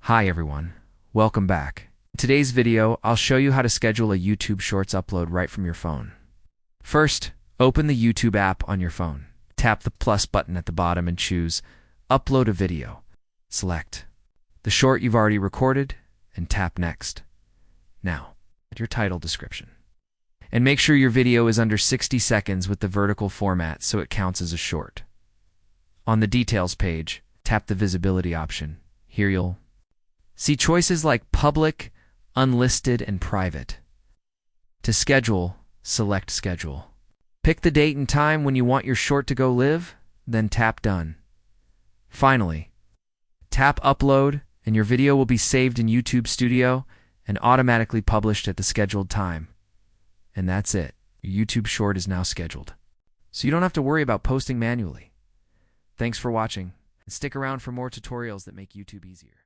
Hi everyone, welcome back. In today's video, I'll show you how to schedule a YouTube Shorts upload right from your phone. First, open the YouTube app on your phone. Tap the plus button at the bottom and choose Upload a Video. Select the short you've already recorded and tap Next. Now, add your title description. And make sure your video is under 60 seconds with the vertical format so it counts as a short. On the Details page, tap the Visibility option. Here you'll see choices like Public, Unlisted, and Private. To schedule, select Schedule. Pick the date and time when you want your short to go live, then tap Done. Finally, tap Upload, and your video will be saved in YouTube Studio and automatically published at the scheduled time. And that's it. Your YouTube Short is now scheduled. So you don't have to worry about posting manually. Thanks for watching, and stick around for more tutorials that make YouTube easier.